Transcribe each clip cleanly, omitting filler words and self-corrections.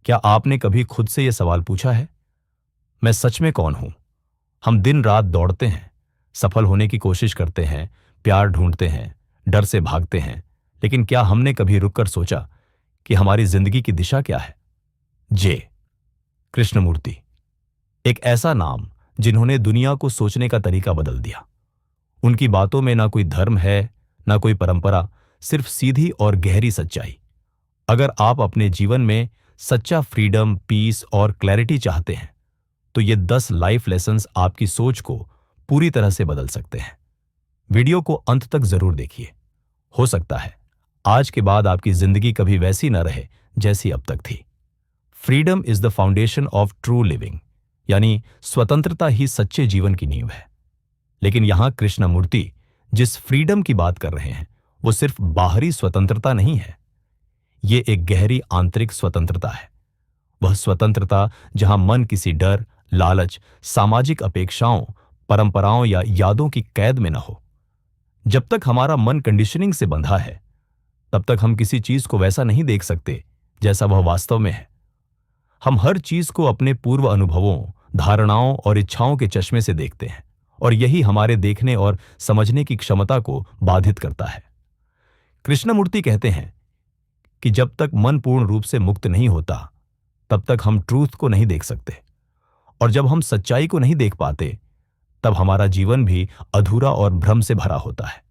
क्या आपने कभी खुद से यह सवाल पूछा है, मैं सच में कौन हूं? हम दिन रात दौड़ते हैं, सफल होने की कोशिश करते हैं, प्यार ढूंढते हैं, डर से भागते हैं, लेकिन क्या हमने कभी रुककर सोचा कि हमारी जिंदगी की दिशा क्या है? जे कृष्णमूर्ति, एक ऐसा नाम जिन्होंने दुनिया को सोचने का तरीका बदल दिया। उनकी बातों में ना कोई धर्म है, ना कोई परंपरा, सिर्फ सीधी और गहरी सच्चाई। अगर आप अपने जीवन में सच्चा फ्रीडम, पीस और क्लैरिटी चाहते हैं, तो ये 10 लाइफ लेसन्स आपकी सोच को पूरी तरह से बदल सकते हैं। वीडियो को अंत तक जरूर देखिए। हो सकता है आज के बाद आपकी जिंदगी कभी वैसी न रहे जैसी अब तक थी। Freedom is the foundation of true living, यानी स्वतंत्रता ही सच्चे जीवन की नींव है। लेकिन यहां कृष्णमूर्ति जिस फ्रीडम की बात कर रहे हैं, वो सिर्फ बाहरी स्वतंत्रता नहीं है। ये एक गहरी आंतरिक स्वतंत्रता है। वह स्वतंत्रता जहां मन किसी डर, लालच, सामाजिक अपेक्षाओं, परंपराओं या यादों की कैद में न हो। जब तक हमारा मन कंडीशनिंग से बंधा है, तब तक हम किसी चीज को वैसा नहीं देख सकते जैसा वह वास्तव में है। हम हर चीज को अपने पूर्व अनुभवों, धारणाओं और इच्छाओं के चश्मे से देखते हैं, और यही हमारे देखने और समझने की क्षमता को बाधित करता है। कृष्णमूर्ति कहते हैं कि जब तक मन पूर्ण रूप से मुक्त नहीं होता, तब तक हम ट्रूथ को नहीं देख सकते, और जब हम सच्चाई को नहीं देख पाते, तब हमारा जीवन भी अधूरा और भ्रम से भरा होता है।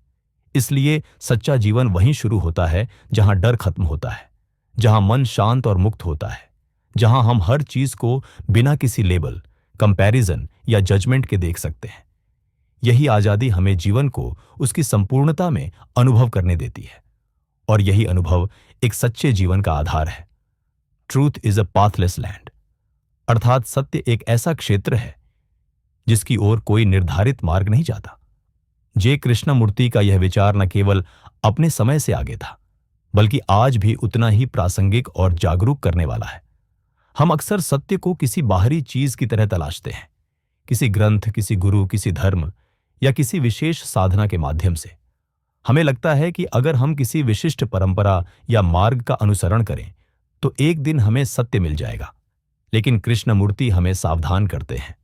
इसलिए सच्चा जीवन वहीं शुरू होता है जहां डर खत्म होता है, जहां मन शांत और मुक्त होता है, जहां हम हर चीज को बिना किसी लेबल, कंपैरिजन या जजमेंट के देख सकते हैं। यही आजादी हमें जीवन को उसकी संपूर्णता में अनुभव करने देती है, और यही अनुभव एक सच्चे जीवन का आधार है। Truth is a pathless land, अर्थात सत्य एक ऐसा क्षेत्र है जिसकी ओर कोई निर्धारित मार्ग नहीं जाता। जे कृष्णमूर्ति का यह विचार न केवल अपने समय से आगे था, बल्कि आज भी उतना ही प्रासंगिक और जागरूक करने वाला है। हम अक्सर सत्य को किसी बाहरी चीज की तरह तलाशते हैं, किसी ग्रंथ, किसी गुरु, किसी धर्म या किसी विशेष साधना के माध्यम से। हमें लगता है कि अगर हम किसी विशिष्ट परंपरा या मार्ग का अनुसरण करें, तो एक दिन हमें सत्य मिल जाएगा। लेकिन कृष्णमूर्ति हमें सावधान करते हैं।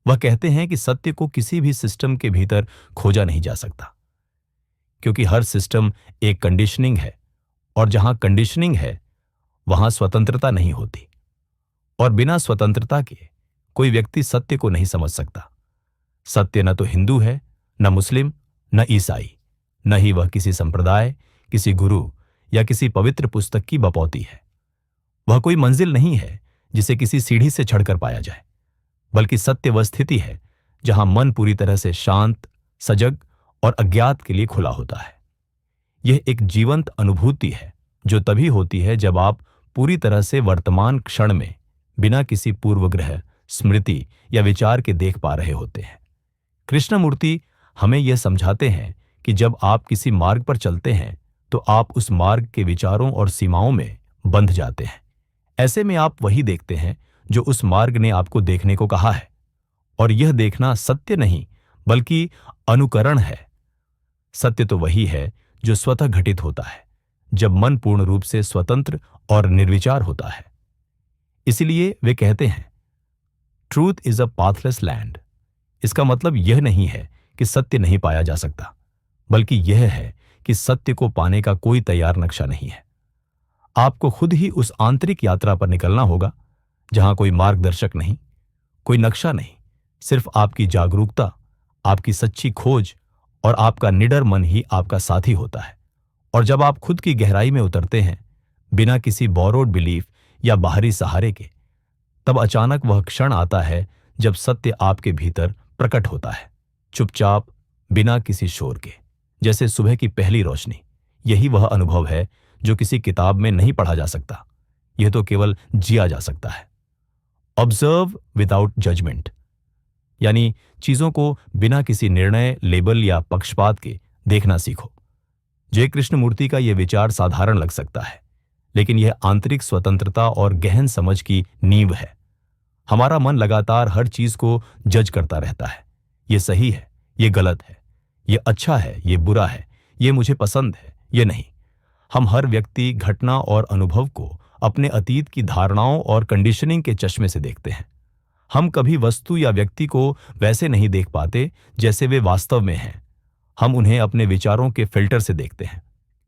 वह कहते हैं कि सत्य को किसी भी सिस्टम के भीतर खोजा नहीं जा सकता, क्योंकि हर सिस्टम एक कंडीशनिंग है, और जहां कंडीशनिंग है, वहां स्वतंत्रता नहीं होती। और बिना स्वतंत्रता के कोई व्यक्ति सत्य को नहीं समझ सकता। सत्य न तो हिंदू है, न मुस्लिम, न ईसाई, न ही वह किसी संप्रदाय, किसी गुरु या किसी पवित्र पुस्तक की बपौती है। वह कोई मंजिल नहीं है जिसे किसी सीढ़ी से चढ़कर पाया जाए, बल्कि सत्य वह स्थिति है जहां मन पूरी तरह से शांत, सजग और अज्ञात के लिए खुला होता है। यह एक जीवंत अनुभूति है जो तभी होती है जब आप पूरी तरह से वर्तमान क्षण में बिना किसी पूर्वग्रह, स्मृति या विचार के देख पा रहे होते हैं। कृष्णमूर्ति हमें यह समझाते हैं कि जब आप किसी मार्ग पर चलते हैं, तो आप उस मार्ग के विचारों और सीमाओं में बंध जाते हैं। ऐसे में आप वही देखते हैं जो उस मार्ग ने आपको देखने को कहा है, और यह देखना सत्य नहीं बल्कि अनुकरण है। सत्य तो वही है जो स्वतः घटित होता है, जब मन पूर्ण रूप से स्वतंत्र और निर्विचार होता है। इसलिए वे कहते हैं, truth is a pathless land. इसका मतलब यह नहीं है कि सत्य नहीं पाया जा सकता, बल्कि यह है कि सत्य को पाने का कोई तैयार नक्शा नहीं है। आपको खुद ही उस आंतरिक यात्रा पर निकलना होगा जहां कोई मार्गदर्शक नहीं, कोई नक्शा नहीं, सिर्फ आपकी जागरूकता, आपकी सच्ची खोज और आपका निडर मन ही आपका साथी होता है। और जब आप खुद की गहराई में उतरते हैं, बिना किसी बोरोड बिलीफ या बाहरी सहारे के, तब अचानक वह क्षण आता है जब सत्य आपके भीतर प्रकट होता है, चुपचाप, बिना किसी शोर के, जैसे सुबह की पहली रोशनी। यही वह अनुभव है जो किसी किताब में नहीं पढ़ा जा सकता, यह तो केवल जिया जा सकता है। ऑब्जर्व विदाउट जजमेंट, यानी चीजों को बिना किसी निर्णय, लेबल या पक्षपात के देखना सीखो। जय कृष्णमूर्ति का यह विचार साधारण लग सकता है, लेकिन यह आंतरिक स्वतंत्रता और गहन समझ की नींव है। हमारा मन लगातार हर चीज को जज करता रहता है। यह सही है, यह गलत है, यह अच्छा है, यह बुरा है, यह मुझे पसंद है, यह नहीं। हम हर व्यक्ति, घटना और अनुभव को अपने अतीत की धारणाओं और कंडीशनिंग के चश्मे से देखते हैं। हम कभी वस्तु या व्यक्ति को वैसे नहीं देख पाते जैसे वे वास्तव में हैं। हम उन्हें अपने विचारों के फिल्टर से देखते हैं।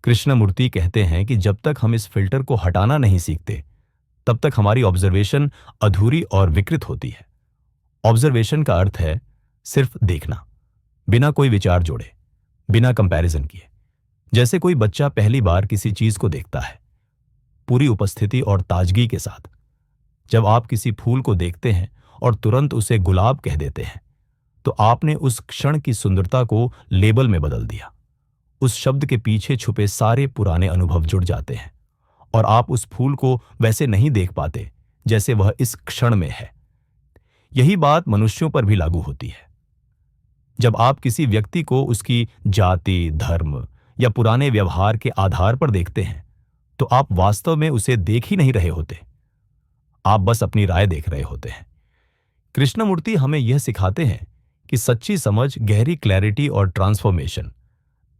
कृष्णमूर्ति कहते हैं कि जब तक हम इस फिल्टर को हटाना नहीं सीखते, तब तक हमारी ऑब्जर्वेशन अधूरी और विकृत होती है। ऑब्जर्वेशन का अर्थ है सिर्फ देखना, बिना कोई विचार जोड़े, बिना कंपैरिजन किए। जैसे कोई बच्चा पहली बार किसी चीज को देखता है, पूरी उपस्थिति और ताजगी के साथ। जब आप किसी फूल को देखते हैं और तुरंत उसे गुलाब कह देते हैं, तो आपने उस क्षण की सुंदरता को लेबल में बदल दिया। उस शब्द के पीछे छुपे सारे पुराने अनुभव जुड़ जाते हैं और आप उस फूल को वैसे नहीं देख पाते जैसे वह इस क्षण में है। यही बात मनुष्यों पर भी लागू होती है। जब आप किसी व्यक्ति को उसकी जाति, धर्म या पुराने व्यवहार के आधार पर देखते हैं, तो आप वास्तव में उसे देख ही नहीं रहे होते, आप बस अपनी राय देख रहे होते हैं। कृष्णमूर्ति हमें यह सिखाते हैं कि सच्ची समझ, गहरी क्लैरिटी और ट्रांसफॉर्मेशन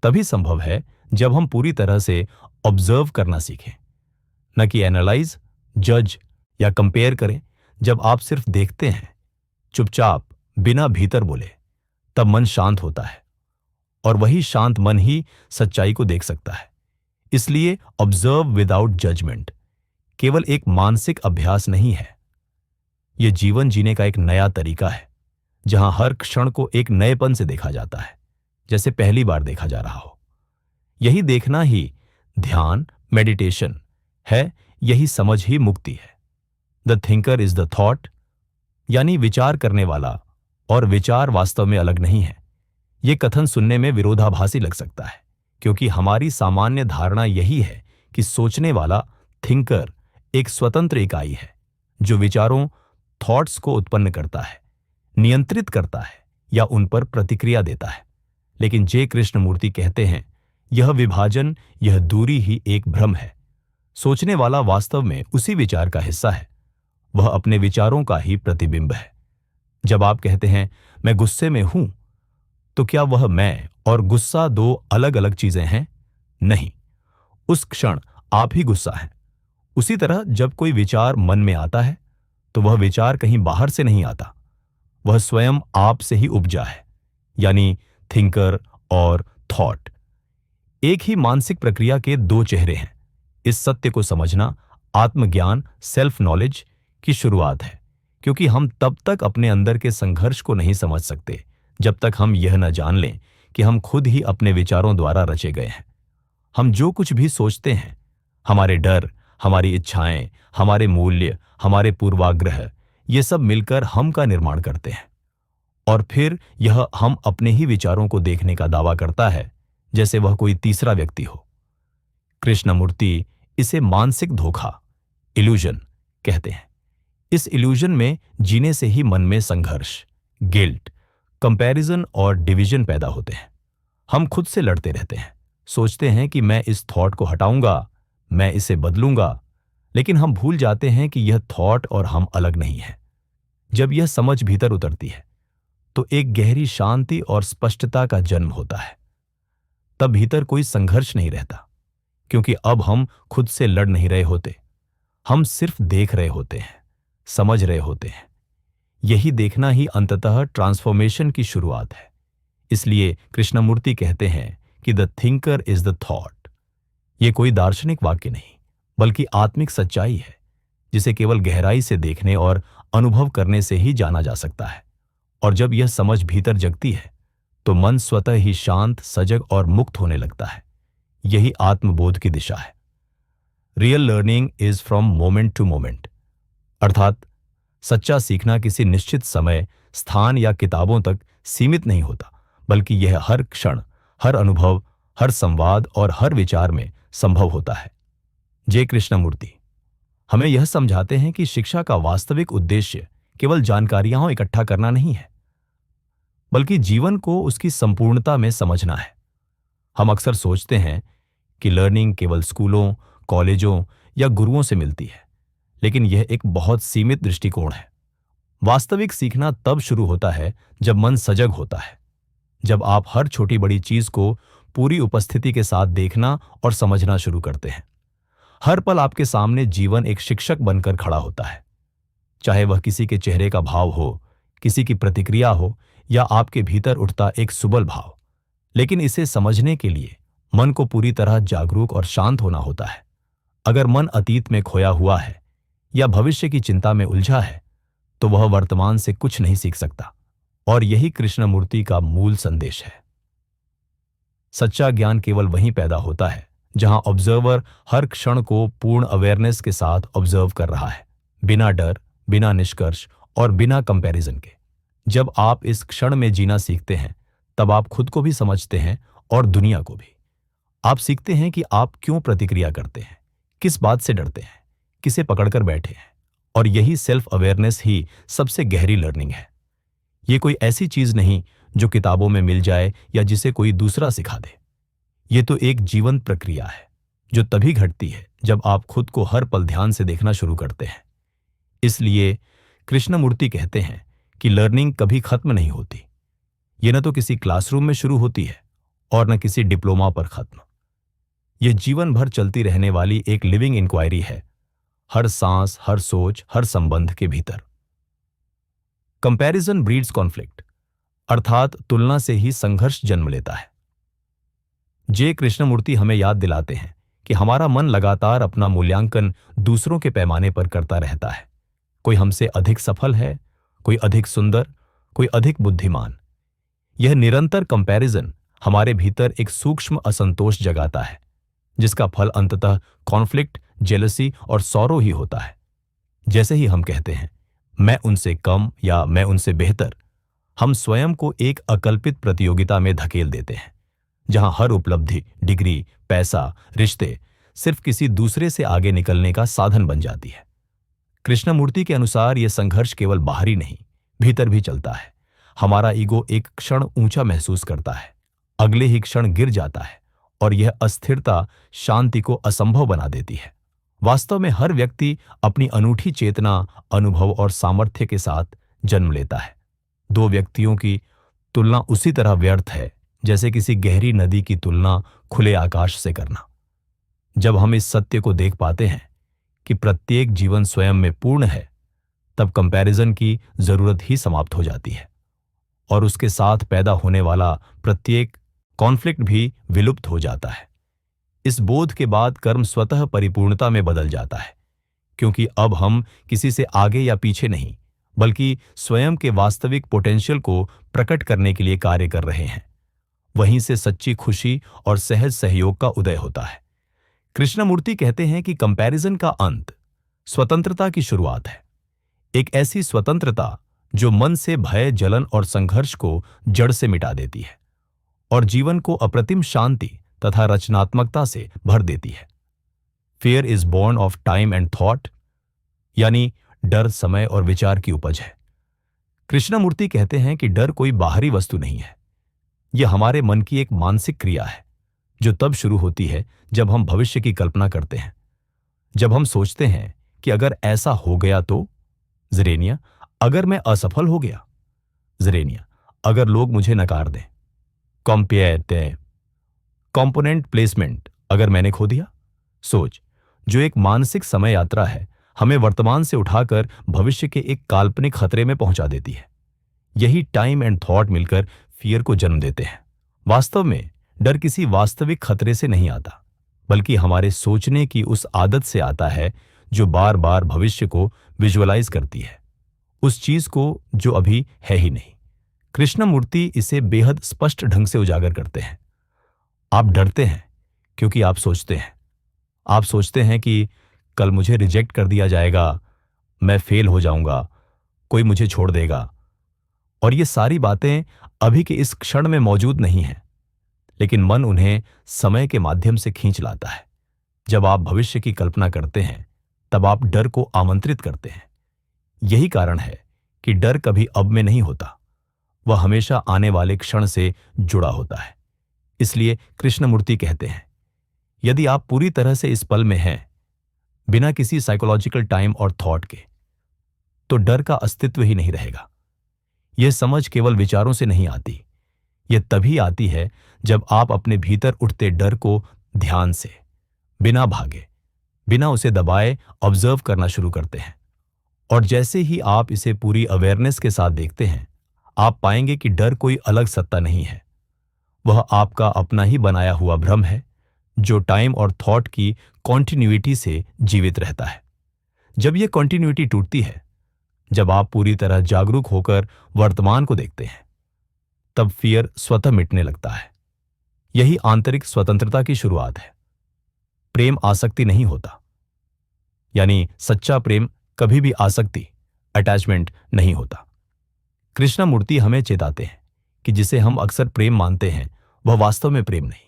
तभी संभव है जब हम पूरी तरह से ऑब्जर्व करना सीखें, न कि एनालाइज, जज या कंपेयर करें। जब आप सिर्फ देखते हैं, चुपचाप, बिना भीतर बोले, तब मन शांत होता है, और वही शांत मन ही सच्चाई को देख सकता है। इसलिए ऑब्जर्व विदाउट जजमेंट केवल एक मानसिक अभ्यास नहीं है, यह जीवन जीने का एक नया तरीका है, जहां हर क्षण को एक नएपन से देखा जाता है, जैसे पहली बार देखा जा रहा हो। यही देखना ही ध्यान, मेडिटेशन है, यही समझ ही मुक्ति है। The thinker is the thought, यानी विचार करने वाला और विचार वास्तव में अलग नहीं है। यह कथन सुनने में विरोधाभासी लग सकता है, क्योंकि हमारी सामान्य धारणा यही है कि सोचने वाला, थिंकर, एक स्वतंत्र इकाई है जो विचारों, थॉट्स को उत्पन्न करता है, नियंत्रित करता है या उन पर प्रतिक्रिया देता है। लेकिन जे कृष्णमूर्ति कहते हैं, यह विभाजन, यह दूरी ही एक भ्रम है। सोचने वाला वास्तव में उसी विचार का हिस्सा है, वह अपने विचारों का ही प्रतिबिंब है। जब आप कहते हैं मैं गुस्से में हूं, तो क्या वह मैं और गुस्सा दो अलग अलग चीजें हैं? नहीं, उस क्षण आप ही गुस्सा हैं। उसी तरह जब कोई विचार मन में आता है, तो वह विचार कहीं बाहर से नहीं आता, वह स्वयं आप से ही उपजा है, यानी थिंकर और थॉट एक ही मानसिक प्रक्रिया के दो चेहरे हैं। इस सत्य को समझना आत्मज्ञान, सेल्फ नॉलेज की शुरुआत है, क्योंकि हम तब तक अपने अंदर के संघर्ष को नहीं समझ सकते जब तक हम यह न जान लें कि हम खुद ही अपने विचारों द्वारा रचे गए हैं। हम जो कुछ भी सोचते हैं, हमारे डर, हमारी इच्छाएं, हमारे मूल्य, हमारे पूर्वाग्रह, ये सब मिलकर हम का निर्माण करते हैं, और फिर यह हम अपने ही विचारों को देखने का दावा करता है जैसे वह कोई तीसरा व्यक्ति हो। कृष्णमूर्ति इसे मानसिक धोखा, इल्यूजन कहते हैं। इस इल्यूजन में जीने से ही मन में संघर्ष, गिल्ट, कंपैरिजन और डिवीजन पैदा होते हैं। हम खुद से लड़ते रहते हैं, सोचते हैं कि मैं इस थॉट को हटाऊंगा, मैं इसे बदलूंगा, लेकिन हम भूल जाते हैं कि यह थॉट और हम अलग नहीं है। जब यह समझ भीतर उतरती है, तो एक गहरी शांति और स्पष्टता का जन्म होता है। तब भीतर कोई संघर्ष नहीं रहता, क्योंकि अब हम खुद से लड़ नहीं रहे होते, हम सिर्फ देख रहे होते हैं, समझ रहे होते हैं। यही देखना ही अंततः ट्रांसफॉर्मेशन की शुरुआत है। इसलिए कृष्णमूर्ति कहते हैं कि the thinker is the thought. यह कोई दार्शनिक वाक्य नहीं, बल्कि आत्मिक सच्चाई है, जिसे केवल गहराई से देखने और अनुभव करने से ही जाना जा सकता है। और जब यह समझ भीतर जगती है, तो मन स्वतः ही शांत, सजग और मुक्त होने लगता है। यही आत्मबोध की दिशा है। Real learning is from moment to moment, अर्थात सच्चा सीखना किसी निश्चित समय, स्थान या किताबों तक सीमित नहीं होता, बल्कि यह हर क्षण, हर अनुभव, हर संवाद और हर विचार में संभव होता है। जे कृष्णमूर्ति हमें यह समझाते हैं कि शिक्षा का वास्तविक उद्देश्य केवल जानकारियां इकट्ठा करना नहीं है, बल्कि जीवन को उसकी संपूर्णता में समझना है। हम अक्सर सोचते हैं कि लर्निंग केवल स्कूलों, कॉलेजों या गुरुओं से मिलती है, लेकिन यह एक बहुत सीमित दृष्टिकोण है। वास्तविक सीखना तब शुरू होता है जब मन सजग होता है, जब आप हर छोटी बड़ी चीज को पूरी उपस्थिति के साथ देखना और समझना शुरू करते हैं। हर पल आपके सामने जीवन एक शिक्षक बनकर खड़ा होता है, चाहे वह किसी के चेहरे का भाव हो, किसी की प्रतिक्रिया हो या आपके भीतर उठता एक सुबल भाव। लेकिन इसे समझने के लिए मन को पूरी तरह जागरूक और शांत होना होता है। अगर मन अतीत में खोया हुआ है या भविष्य की चिंता में उलझा है, तो वह वर्तमान से कुछ नहीं सीख सकता। और यही कृष्णमूर्ति का मूल संदेश है। सच्चा ज्ञान केवल वहीं पैदा होता है जहां ऑब्जर्वर हर क्षण को पूर्ण अवेयरनेस के साथ ऑब्जर्व कर रहा है, बिना डर, बिना निष्कर्ष और बिना कंपैरिजन के। जब आप इस क्षण में जीना सीखते हैं, तब आप खुद को भी समझते हैं और दुनिया को भी। आप सीखते हैं कि आप क्यों प्रतिक्रिया करते हैं, किस बात से डरते हैं, किसे पकड़कर बैठे हैं। और यही सेल्फ अवेयरनेस ही सबसे गहरी लर्निंग है। ये कोई ऐसी चीज नहीं जो किताबों में मिल जाए या जिसे कोई दूसरा सिखा दे। ये तो एक जीवंत प्रक्रिया है जो तभी घटती है जब आप खुद को हर पल ध्यान से देखना शुरू करते हैं। इसलिए कृष्णमूर्ति कहते हैं कि लर्निंग कभी खत्म नहीं होती। ये न तो किसी क्लासरूम में शुरू होती है और न किसी डिप्लोमा पर खत्म। ये जीवन भर चलती रहने वाली एक लिविंग इंक्वायरी है, हर सांस, हर सोच, हर संबंध के भीतर। कंपैरिजन ब्रीड्स कॉन्फ्लिक्ट, अर्थात तुलना से ही संघर्ष जन्म लेता है। जे कृष्णमूर्ति हमें याद दिलाते हैं कि हमारा मन लगातार अपना मूल्यांकन दूसरों के पैमाने पर करता रहता है। कोई हमसे अधिक सफल है, कोई अधिक सुंदर, कोई अधिक बुद्धिमान। यह निरंतर कंपैरिजन हमारे भीतर एक सूक्ष्म असंतोष जगाता है, जिसका फल अंततः कॉन्फ्लिक्ट, जेलसी और सौरो ही होता है। जैसे ही हम कहते हैं मैं उनसे कम या मैं उनसे बेहतर, हम स्वयं को एक अकल्पित प्रतियोगिता में धकेल देते हैं, जहां हर उपलब्धि, डिग्री, पैसा, रिश्ते सिर्फ किसी दूसरे से आगे निकलने का साधन बन जाती है। कृष्णमूर्ति के अनुसार यह संघर्ष केवल बाहरी नहीं, भीतर भी चलता है। हमारा ईगो एक क्षण ऊंचा महसूस करता है, अगले ही क्षण गिर जाता है और यह अस्थिरता शांति को असंभव बना देती है। वास्तव में हर व्यक्ति अपनी अनूठी चेतना, अनुभव और सामर्थ्य के साथ जन्म लेता है। दो व्यक्तियों की तुलना उसी तरह व्यर्थ है जैसे किसी गहरी नदी की तुलना खुले आकाश से करना। जब हम इस सत्य को देख पाते हैं कि प्रत्येक जीवन स्वयं में पूर्ण है, तब कंपैरिजन की जरूरत ही समाप्त हो जाती है और उसके साथ पैदा होने वाला प्रत्येक कॉन्फ्लिक्ट भी विलुप्त हो जाता है। इस बोध के बाद कर्म स्वतः परिपूर्णता में बदल जाता है, क्योंकि अब हम किसी से आगे या पीछे नहीं, बल्कि स्वयं के वास्तविक पोटेंशियल को प्रकट करने के लिए कार्य कर रहे हैं। वहीं से सच्ची खुशी और सहज सहयोग का उदय होता है। कृष्णमूर्ति कहते हैं कि कंपैरिजन का अंत स्वतंत्रता की शुरुआत है। एक ऐसी स्वतंत्रता जो मन से भय, जलन और संघर्ष को जड़ से मिटा देती है और जीवन को अप्रतिम शांति तथा रचनात्मकता से भर देती है। Fear is born of time and thought, यानी डर समय और विचार की उपज है। कृष्णमूर्ति कहते हैं कि डर कोई बाहरी वस्तु नहीं है, यह हमारे मन की एक मानसिक क्रिया है जो तब शुरू होती है जब हम भविष्य की कल्पना करते हैं। जब हम सोचते हैं कि अगर ऐसा हो गया तो, ज़रेनिया, अगर मैं असफल हो गया, ज़रेनिया, अगर लोग मुझे नकार दें, कंपेयर कंपोनेंट प्लेसमेंट, अगर मैंने खो दिया, सोच, जो एक मानसिक समय यात्रा है, हमें वर्तमान से उठाकर भविष्य के एक काल्पनिक खतरे में पहुंचा देती है। यही टाइम एंड थॉट मिलकर फियर को जन्म देते हैं। वास्तव में डर किसी वास्तविक खतरे से नहीं आता, बल्कि हमारे सोचने की उस आदत से आता है जो बार बार भविष्य को विजुअलाइज करती है, उस चीज को जो अभी है ही नहीं। कृष्णमूर्ति इसे बेहद स्पष्ट ढंग से उजागर करते हैं। आप डरते हैं क्योंकि आप सोचते हैं कि कल मुझे रिजेक्ट कर दिया जाएगा, मैं फेल हो जाऊंगा, कोई मुझे छोड़ देगा। और ये सारी बातें अभी के इस क्षण में मौजूद नहीं हैं, लेकिन मन उन्हें समय के माध्यम से खींच लाता है। जब आप भविष्य की कल्पना करते हैं, तब आप डर को आमंत्रित करते हैं। यही कारण है कि डर कभी अब में नहीं होता, वह हमेशा आने वाले क्षण से जुड़ा होता है। इसलिए कृष्णमूर्ति कहते हैं, यदि आप पूरी तरह से इस पल में हैं, बिना किसी साइकोलॉजिकल टाइम और थॉट के, तो डर का अस्तित्व ही नहीं रहेगा। यह समझ केवल विचारों से नहीं आती, यह तभी आती है जब आप अपने भीतर उठते डर को ध्यान से, बिना भागे, बिना उसे दबाए ऑब्जर्व करना शुरू करते हैं। और जैसे ही आप इसे पूरी अवेयरनेस के साथ देखते हैं, आप पाएंगे कि डर कोई अलग सत्ता नहीं है। वह आपका अपना ही बनाया हुआ भ्रम है, जो टाइम और थॉट की कॉन्टिन्यूइटी से जीवित रहता है। जब यह कॉन्टिन्यूइटी टूटती है, जब आप पूरी तरह जागरूक होकर वर्तमान को देखते हैं, तब फियर स्वतः मिटने लगता है। यही आंतरिक स्वतंत्रता की शुरुआत है। प्रेम आसक्ति नहीं होता, यानी सच्चा प्रेम कभी भी आसक्ति, अटैचमेंट नहीं होता। कृष्णमूर्ति हमें चेताते हैं कि जिसे हम अक्सर प्रेम मानते हैं, वह वास्तव में प्रेम नहीं,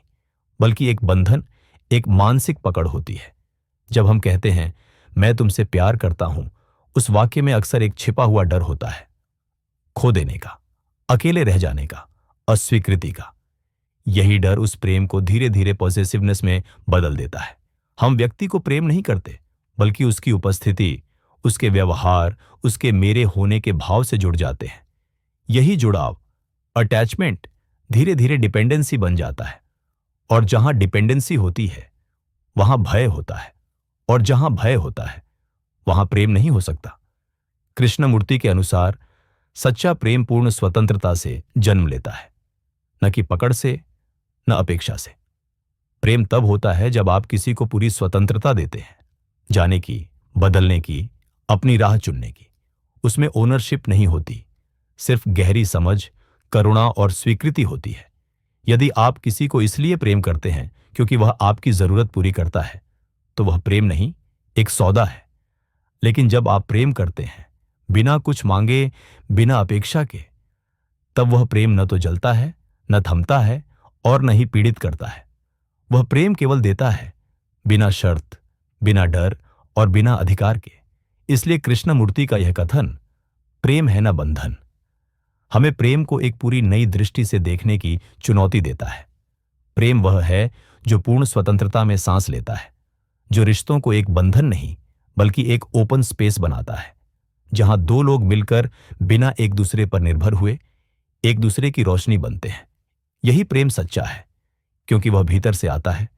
बल्कि एक बंधन, एक मानसिक पकड़ होती है। जब हम कहते हैं मैं तुमसे प्यार करता हूं, उस वाक्य में अक्सर एक छिपा हुआ डर होता है, खो देने का, अकेले रह जाने का, अस्वीकृति का। यही डर उस प्रेम को धीरे धीरे पॉसेसिवनेस में बदल देता है। हम व्यक्ति को प्रेम नहीं करते, बल्कि उसकी उपस्थिति, उसके व्यवहार, उसके मेरे होने के भाव से जुड़ जाते हैं। यही जुड़ाव, अटैचमेंट, धीरे धीरे डिपेंडेंसी बन जाता है। और जहां डिपेंडेंसी होती है, वहां भय होता है। और जहां भय होता है, वहां प्रेम नहीं हो सकता। कृष्णमूर्ति के अनुसार सच्चा प्रेम पूर्ण स्वतंत्रता से जन्म लेता है, न कि पकड़ से, न अपेक्षा से। प्रेम तब होता है जब आप किसी को पूरी स्वतंत्रता देते हैं, जाने की, बदलने की, अपनी राह चुनने की। उसमें ओनरशिप नहीं होती, सिर्फ गहरी समझ, करुणा और स्वीकृति होती है। यदि आप किसी को इसलिए प्रेम करते हैं क्योंकि वह आपकी जरूरत पूरी करता है, तो वह प्रेम नहीं, एक सौदा है। लेकिन जब आप प्रेम करते हैं बिना कुछ मांगे, बिना अपेक्षा के, तब वह प्रेम न तो जलता है, न थमता है और न ही पीड़ित करता है। वह प्रेम केवल देता है, बिना शर्त, बिना डर और बिना अधिकार के। इसलिए कृष्णमूर्ति का यह कथन, प्रेम है न बंधन, हमें प्रेम को एक पूरी नई दृष्टि से देखने की चुनौती देता है। प्रेम वह है जो पूर्ण स्वतंत्रता में सांस लेता है, जो रिश्तों को एक बंधन नहीं, बल्कि एक ओपन स्पेस बनाता है, जहां दो लोग मिलकर बिना एक दूसरे पर निर्भर हुए एक दूसरे की रोशनी बनते हैं। यही प्रेम सच्चा है, क्योंकि वह भीतर से आता है,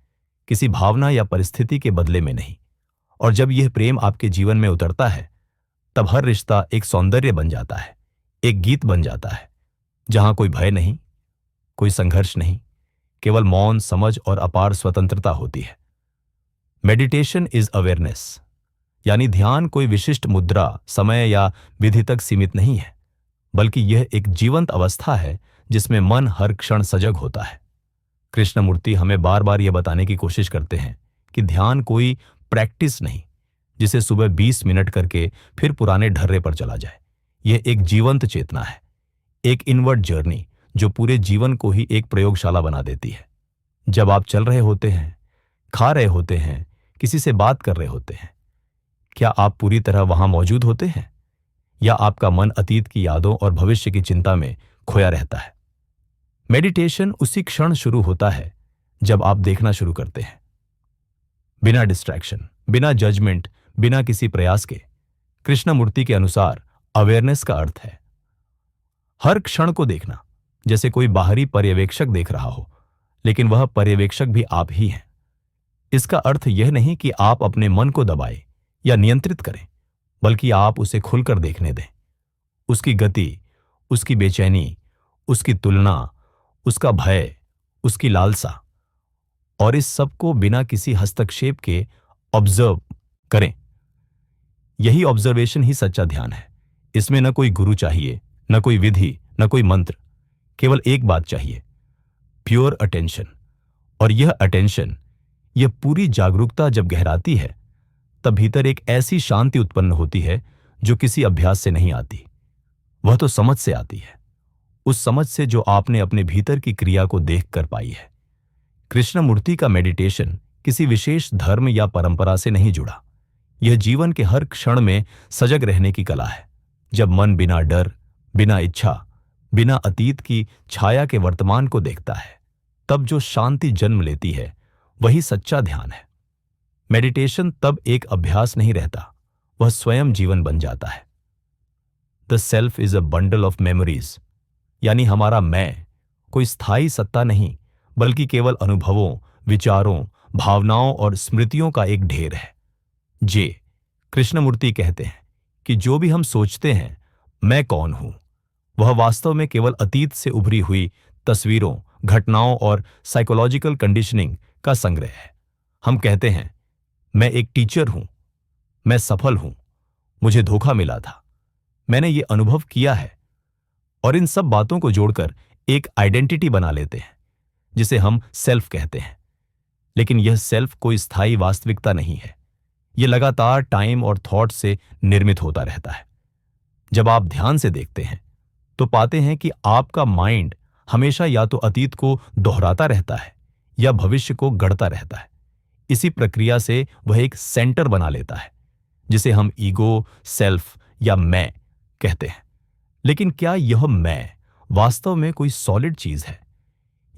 किसी भावना या परिस्थिति के बदले में नहीं। और जब यह प्रेम आपके जीवन में उतरता है, तब हर रिश्ता एक सौंदर्य बन जाता है, एक गीत बन जाता है, जहां कोई भय नहीं, कोई संघर्ष नहीं, केवल मौन, समझ और अपार स्वतंत्रता होती है। मेडिटेशन इज अवेयरनेस, यानी ध्यान कोई विशिष्ट मुद्रा, समय या विधि तक सीमित नहीं है, बल्कि यह एक जीवंत अवस्था है जिसमें मन हर क्षण सजग होता है। कृष्णमूर्ति हमें बार बार यह बताने की कोशिश करते हैं कि ध्यान कोई प्रैक्टिस नहीं, जिसे सुबह 20 मिनट करके फिर पुराने ढर्रे पर चला जाए। यह एक जीवंत चेतना है, एक इनवर्ड जर्नी जो पूरे जीवन को ही एक प्रयोगशाला बना देती है। जब आप चल रहे होते हैं, खा रहे होते हैं, किसी से बात कर रहे होते हैं, क्या आप पूरी तरह वहां मौजूद होते हैं, या आपका मन अतीत की यादों और भविष्य की चिंता में खोया रहता है? मेडिटेशन उसी क्षण शुरू होता है जब आप देखना शुरू करते हैं, बिना डिस्ट्रैक्शन, बिना जजमेंट, बिना किसी प्रयास के। कृष्णमूर्ति के अनुसार अवेयरनेस का अर्थ है हर क्षण को देखना, जैसे कोई बाहरी पर्यवेक्षक देख रहा हो, लेकिन वह पर्यवेक्षक भी आप ही हैं। इसका अर्थ यह नहीं कि आप अपने मन को दबाएं या नियंत्रित करें, बल्कि आप उसे खुलकर देखने दें, उसकी गति, उसकी बेचैनी, उसकी तुलना, उसका भय, उसकी लालसा, और इस सब को बिना किसी हस्तक्षेप के ऑब्जर्व करें। यही ऑब्जर्वेशन ही सच्चा ध्यान है। इसमें न कोई गुरु चाहिए, न कोई विधि, न कोई मंत्र, केवल एक बात चाहिए, प्योर अटेंशन। और यह अटेंशन, यह पूरी जागरूकता जब गहराती है, तब भीतर एक ऐसी शांति उत्पन्न होती है जो किसी अभ्यास से नहीं आती, वह तो समझ से आती है, उस समझ से जो आपने अपने भीतर की क्रिया को देख कर पाई है। कृष्णमूर्ति का मेडिटेशन किसी विशेष धर्म या परंपरा से नहीं जुड़ा, यह जीवन के हर क्षण में सजग रहने की कला है। जब मन बिना डर, बिना इच्छा, बिना अतीत की छाया के वर्तमान को देखता है, तब जो शांति जन्म लेती है, वही सच्चा ध्यान है। मेडिटेशन तब एक अभ्यास नहीं रहता, वह स्वयं जीवन बन जाता है। The self is a bundle of memories, यानी हमारा मैं कोई स्थायी सत्ता नहीं, बल्कि केवल अनुभवों, विचारों, भावनाओं और स्मृतियों का एक ढेर है। जे कृष्णमूर्ति कहते हैं कि जो भी हम सोचते हैं मैं कौन हूं, वह वास्तव में केवल अतीत से उभरी हुई तस्वीरों, घटनाओं और साइकोलॉजिकल कंडीशनिंग का संग्रह है। हम कहते हैं मैं एक टीचर हूं, मैं सफल हूं, मुझे धोखा मिला था, मैंने ये अनुभव किया है, और इन सब बातों को जोड़कर एक आइडेंटिटी बना लेते हैं जिसे हम सेल्फ कहते हैं। लेकिन यह सेल्फ कोई स्थायी वास्तविकता नहीं है। यह लगातार टाइम और थॉट से निर्मित होता रहता है। जब आप ध्यान से देखते हैं तो पाते हैं कि आपका माइंड हमेशा या तो अतीत को दोहराता रहता है या भविष्य को गढ़ता रहता है। इसी प्रक्रिया से वह एक सेंटर बना लेता है जिसे हम ईगो, सेल्फ या मैं कहते हैं। लेकिन क्या यह मैं वास्तव में कोई सॉलिड चीज है,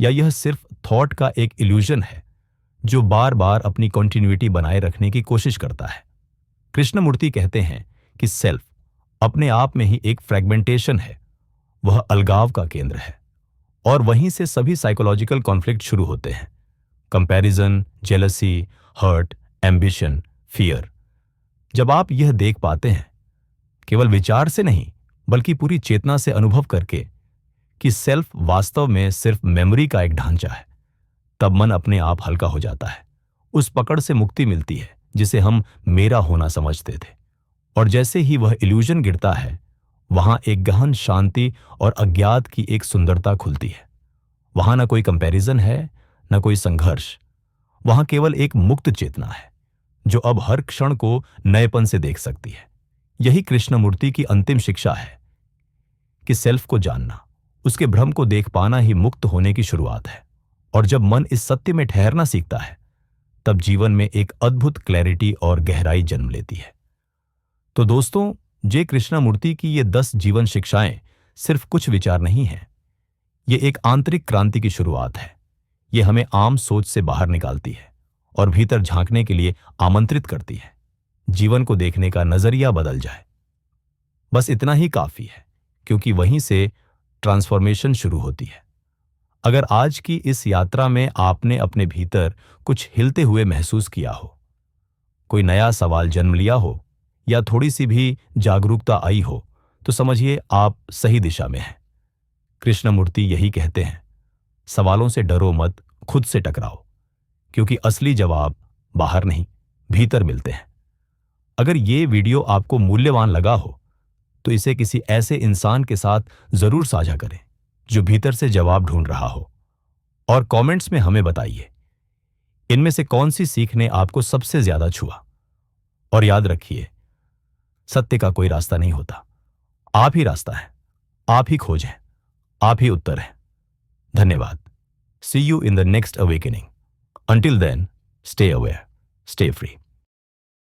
या यह सिर्फ थॉट का एक इल्यूजन है जो बार बार अपनी कॉन्टिन्यूटी बनाए रखने की कोशिश करता है? कृष्णमूर्ति कहते हैं कि सेल्फ अपने आप में ही एक फ्रेगमेंटेशन है, वह अलगाव का केंद्र है, और वहीं से सभी साइकोलॉजिकल कॉन्फ्लिक्ट शुरू होते हैं। Comparison, jealousy, hurt, ambition, fear. जब आप यह देख पाते हैं, केवल विचार से नहीं बल्कि पूरी चेतना से अनुभव करके, कि सेल्फ वास्तव में सिर्फ मेमोरी का एक ढांचा है, तब मन अपने आप हल्का हो जाता है। उस पकड़ से मुक्ति मिलती है जिसे हम मेरा होना समझते थे। और जैसे ही वह इल्यूजन गिरता है, वहां एक गहन शांति और अज्ञात की एक सुंदरता खुलती है। वहां ना कोई कंपैरिजन है, ना कोई संघर्ष। वहां केवल एक मुक्त चेतना है जो अब हर क्षण को नएपन से देख सकती है। यही कृष्णमूर्ति की अंतिम शिक्षा है कि सेल्फ को जानना, उसके भ्रम को देख पाना ही मुक्त होने की शुरुआत है। और जब मन इस सत्य में ठहरना सीखता है, तब जीवन में एक अद्भुत क्लैरिटी और गहराई जन्म लेती है। तो दोस्तों, जे कृष्णमूर्ति की ये 10 जीवन शिक्षाएं सिर्फ कुछ विचार नहीं हैं। ये एक आंतरिक क्रांति की शुरुआत है। ये हमें आम सोच से बाहर निकालती है और भीतर झांकने के लिए आमंत्रित करती है। जीवन को देखने का नजरिया बदल जाए। बस इतना ही काफी है, क्योंकि वहीं से ट्रांसफॉर्मेशन शुरू होती है। अगर आज की इस यात्रा में आपने अपने भीतर कुछ हिलते हुए महसूस किया हो, कोई नया सवाल जन्म लिया हो, या थोड़ी सी भी जागरूकता आई हो, तो समझिए आप सही दिशा में हैं। कृष्णमूर्ति यही कहते हैं, सवालों से डरो मत, खुद से टकराओ, क्योंकि असली जवाब बाहर नहीं, भीतर मिलते हैं। अगर ये वीडियो आपको मूल्यवान लगा हो, तो इसे किसी ऐसे इंसान के साथ जरूर साझा करें जो भीतर से जवाब ढूंढ रहा हो, और कमेंट्स में हमें बताइए इनमें से कौन सी सीख ने आपको सबसे ज्यादा छुआ। और याद रखिए, सत्य का कोई रास्ता नहीं होता, आप ही रास्ता है, आप ही खोज है, आप ही उत्तर है। धन्यवाद। See you in the next awakening. Until then, stay aware, stay free.